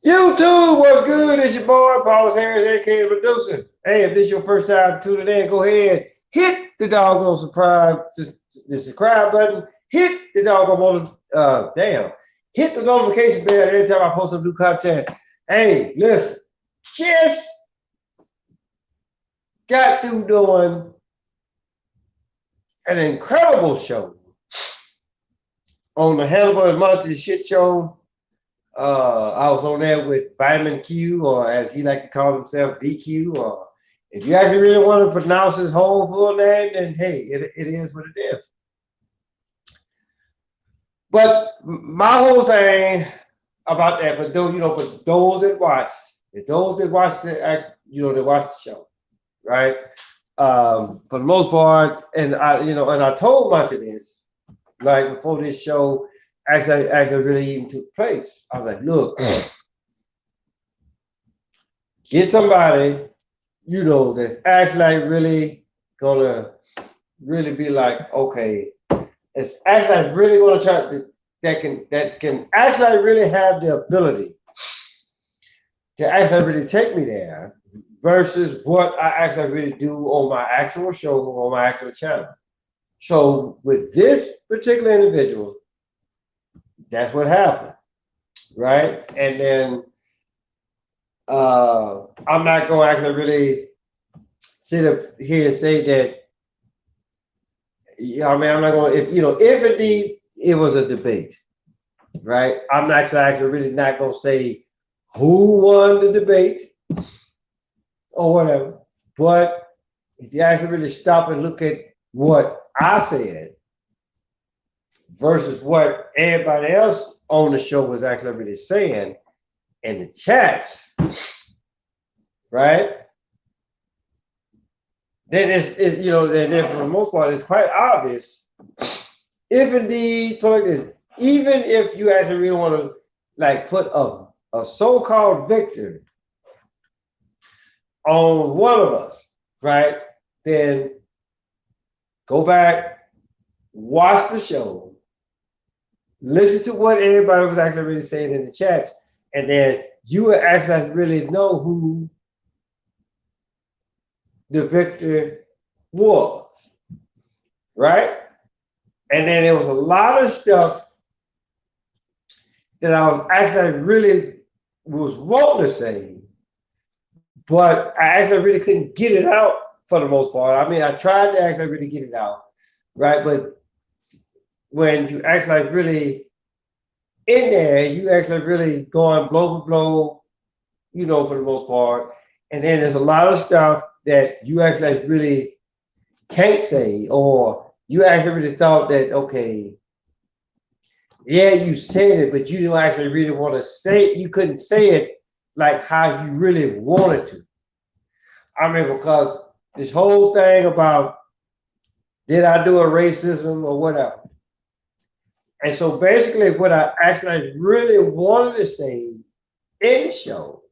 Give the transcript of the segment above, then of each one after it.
YouTube, what's good? It's your boy, Paul Harris, aka the producer. Hey, if this is your first time tuning in, go ahead, hit the doggone subscribe button, hit the doggone hit the notification bell every time I post some new content. Hey, listen, just got through doing an incredible show on the Hannibal and Monty shit show. I was on there with Vitamin Q, or as he like to call himself, VQ. Or if you actually really want to pronounce his whole full name, then hey, it is what it is. But my whole thing about that, for those that watched, that watched the show, right? For the most part, and I told Monty this, like before this show actually really even took place. I was like, look, get somebody, that's actually like really gonna really be like, okay, it's actually like really gonna try to, that can actually like really have the ability to actually really take me there versus what I actually really do on my actual show, on my actual channel. So with this particular individual, that's what happened, right? And then I'm not going to actually really sit up here and say that. Yeah, I mean, I'm not going to, if indeed it was a debate, right? I'm not actually really not going to say who won the debate or whatever. But if you actually really stop and look at what I said versus what everybody else on the show was actually really saying in the chats, right? Then then for the most part, it's quite obvious. If indeed, put like this, even if you actually really want to like put a so-called victor on one of us, right? Then go back, watch the show, listen to what everybody was actually really saying in the chats, and then you will actually really know who the victor was, right? And then there was a lot of stuff that I was actually really was wanting to say, but I actually really couldn't get it out for the most part. I mean, I tried to actually really get it out, right? But when you actually like really in there, you actually really going blow for blow, for the most part. And then there's a lot of stuff that you actually like really can't say, or you actually really thought that, okay, yeah, you said it, but you don't actually really want to say it. You couldn't say it like how you really wanted to. I mean, because this whole thing about did I do a racism or whatever. And so basically what I actually really wanted to say in the show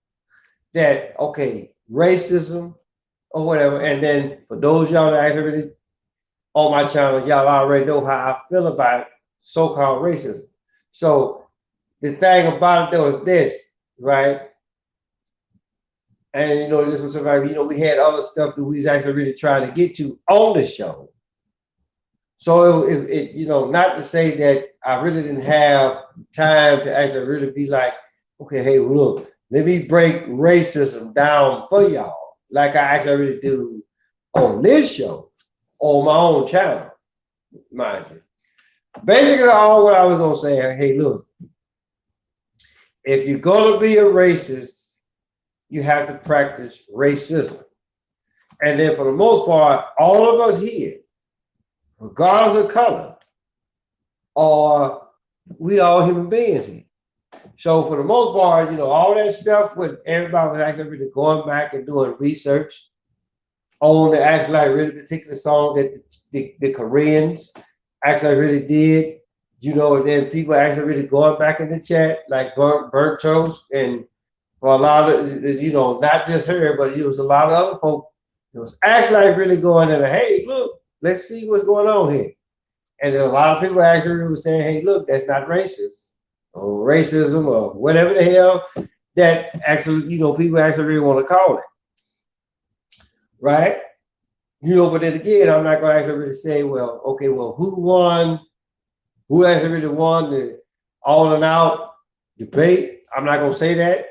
that, okay, racism or whatever. And then for those y'all that actually really on my channel, y'all already know how I feel about so-called racism. So the thing about it though is this, right? And this was something, we had other stuff that we was actually really trying to get to on the show. So it not to say that I really didn't have time to actually really be like, okay, hey, look, let me break racism down for y'all, like I actually really do on this show, on my own channel, mind you. Basically, all what I was gonna say, hey, look, if you're gonna be a racist, you have to practice racism. And then for the most part, all of us here, regardless of color, we all human beings here. So for the most part, all that stuff when everybody was actually really going back and doing research on the actually like really particular song that the Koreans actually really did, and then people actually really going back in the chat like burnt toast, and for a lot of not just her, but it was a lot of other folk. It was actually like really going in, hey, look, let's see what's going on here. And then a lot of people actually were saying, hey, look, that's not racist or racism or whatever the hell that actually, people actually really want to call it, right? But then again, I'm not going to actually really say, well, okay, well, who won? Who actually really won the all and out debate? I'm not going to say that.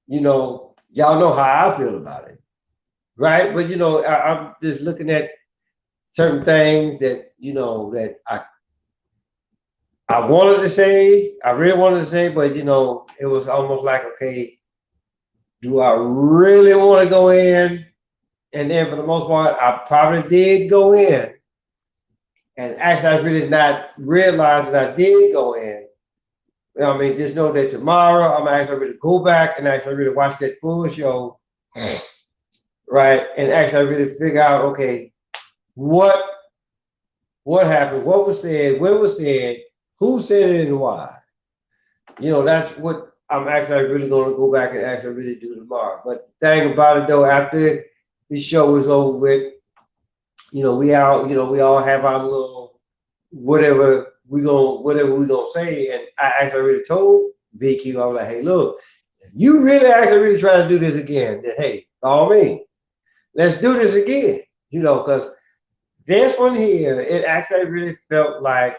Y'all know how I feel about it, right? But I'm just looking at certain things that that I wanted to say, I really wanted to say, but it was almost like, okay, do I really want to go in? And then for the most part, I probably did go in. And actually, I really not realized that I did go in. Just know that tomorrow I'm actually going to go back and actually really watch that full show, right? And actually really figure out, okay, what happened, what was said, when was said, who said it, and why. That's what I'm actually really going to go back and actually really do tomorrow. But the thing about it though, after this show is over with, we all have our little whatever we gonna say. And I actually really told VQ, I was like, hey, look, if you really actually really try to do this again, then hey, call me. Let's do this again. Because this one here, it actually really felt like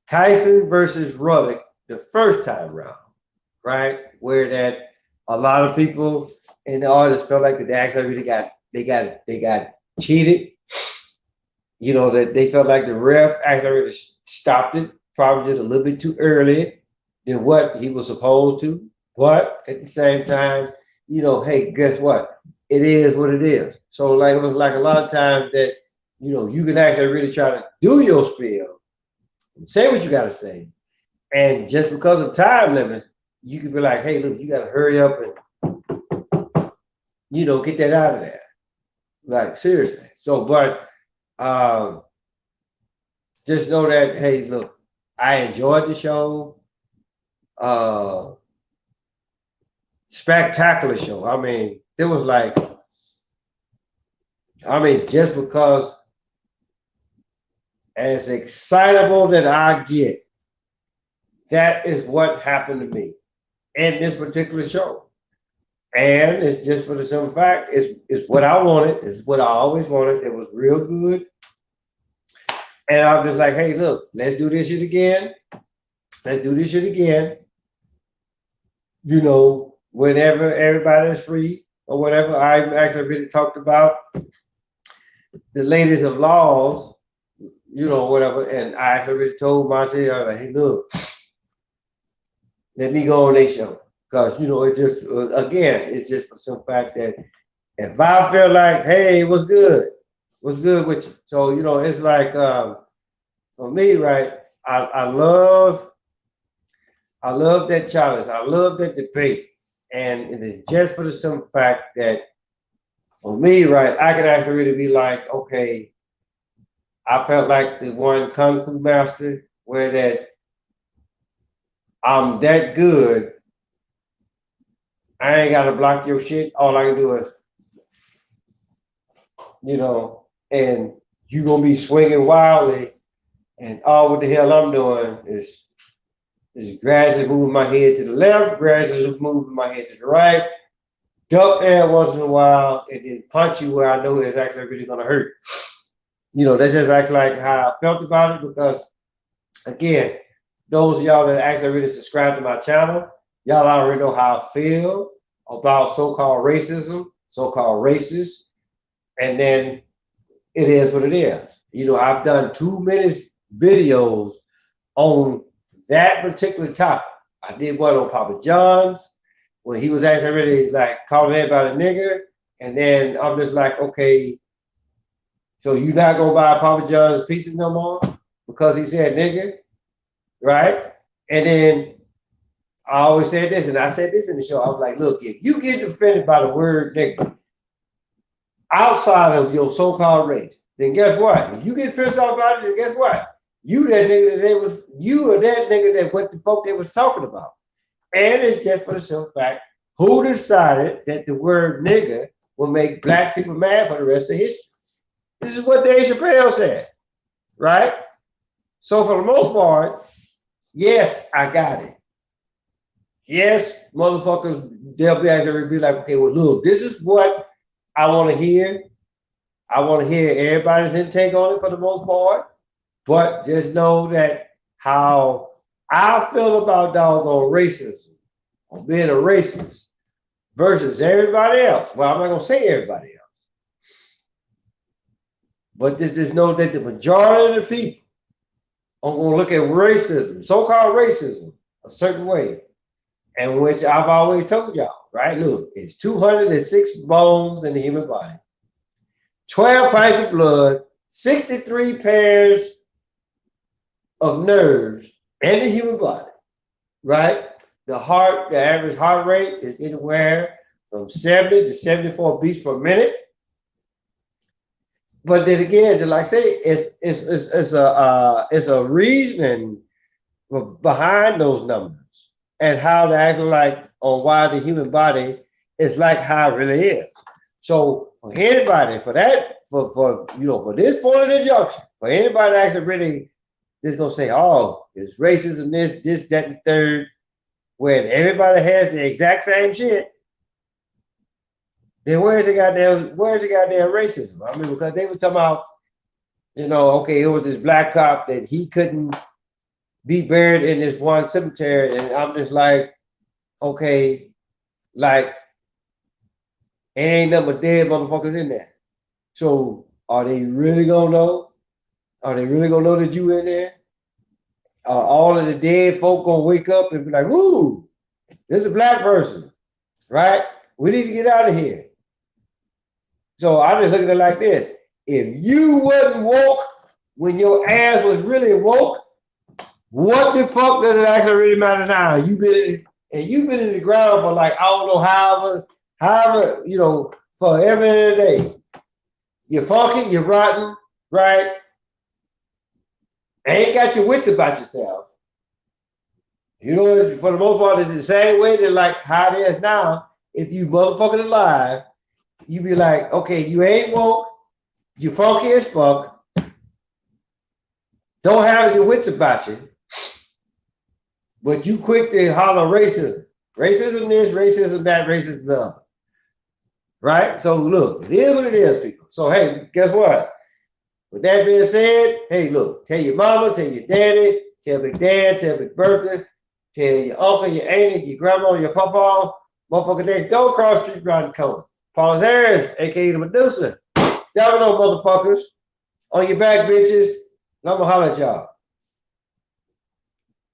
Tyson versus Ruddock the first time round, right? Where that a lot of people in the audience felt like that they actually really got cheated. That they felt like the ref actually really stopped it probably just a little bit too early than what he was supposed to. But at the same time, hey, guess what? It is what it is. So like it was like a lot of times that you can actually really try to do your spiel and say what you got to say, and just because of time limits, you could be like, hey, look, you got to hurry up and get that out of there. Like seriously. So, but just know that, hey, look, I enjoyed the show. Spectacular show. It was like, just because as excitable that I get, that is what happened to me in this particular show. And it's just for the simple fact, it's what I wanted, it's what I always wanted. It was real good. And I'm just like, hey, look, let's do this shit again. Let's do this shit again. Whenever everybody is free or whatever. I actually really talked about the latest of laws, whatever. And I actually really told Monty, I was like, hey, look, let me go on their show. Because, it just, again, it's just for some fact that if I feel like, hey, what's good? What's good with you? So, it's like, for me, right, I love that challenge. I love that debate. And it is just for the simple fact that for me, right, I could actually really be like, okay, I felt like the one Kung Fu master where that I'm that good. I ain't got to block your shit. All I can do is, and you going to be swinging wildly. And all what the hell I'm doing is gradually moving my head to the left, gradually moving my head to the right, duck there once in a while, and then punch you where I know it's actually really going to hurt. That's just actually like how I felt about it, because, again, those of y'all that actually really subscribe to my channel, y'all already know how I feel about so-called racism, so-called racist, and then it is what it is. I've done too many videos on that particular topic. I did one on Papa John's when he was actually really like calling everybody a nigger, and then I'm just like, okay, so you're not gonna buy Papa John's pieces no more because he said nigger, right? And then I always said this, and I said this in the show. I was like, look, if you get offended by the word nigger outside of your so-called race, then guess what? If you get pissed off about it, then guess what? You that nigga you are that nigga that what the fuck they was talking about. And it's just for the simple fact, who decided that the word nigga will make black people mad for the rest of history? This is what Dave Chappelle said, right? So for the most part, yes, I got it. yes, motherfuckers, they'll be actually be like, okay, well, look, this is what I want to hear. I want to hear everybody's intake on it for the most part. But just know that how I feel about doggone racism, or being a racist, versus everybody else. Well, I'm not gonna say everybody else, but just know that the majority of the people are gonna look at racism, so-called racism, a certain way. And which I've always told y'all, right? Look, it's 206 bones in the human body, 12 pints of blood, 63 pairs of nerves in the human body, right? The heart, the average heart rate is anywhere from 70 to 74 beats per minute. But then again, just like I say, it's a reasoning behind those numbers and how to actually like on why the human body is like how it really is. So for anybody, for this point of the junction, for anybody to actually really just gonna say, oh, it's racism, this, that, and the third, when everybody has the exact same shit, then where's the goddamn racism? I mean, because they were talking about, okay, it was this black cop that he couldn't be buried in this one cemetery, and I'm just like, okay, like, it ain't nothing but dead motherfuckers in there. So are they really gonna know? Are they really gonna know that you in there? Are all of the dead folk gonna wake up and be like, "Ooh, this is a black person, right? We need to get out of here." So I just look at it like this: if you wasn't woke when your ass was really woke, what the fuck does it actually really matter now? You've been in the ground for like I don't know however forever and a day. You're funky, you're rotten, right? Ain't got your wits about yourself. For the most part, it's the same way that like how it is now. If you motherfucking alive, you be like, okay, you ain't woke, you funky as fuck, don't have your wits about you, but you quick to holler racism. Racism this, racism that, racism the other. Right? So look, it is what it is, people. So hey, guess what? With that being said, hey, look, tell your mama, tell your daddy, tell Big Dad, tell Big Bertha, tell your uncle, your auntie, your grandma, your papa, motherfucker next door, cross street around the corner. Paul's Harris, aka the Medusa. Y'all know motherfuckers on your back, bitches. And I'm gonna holler at y'all.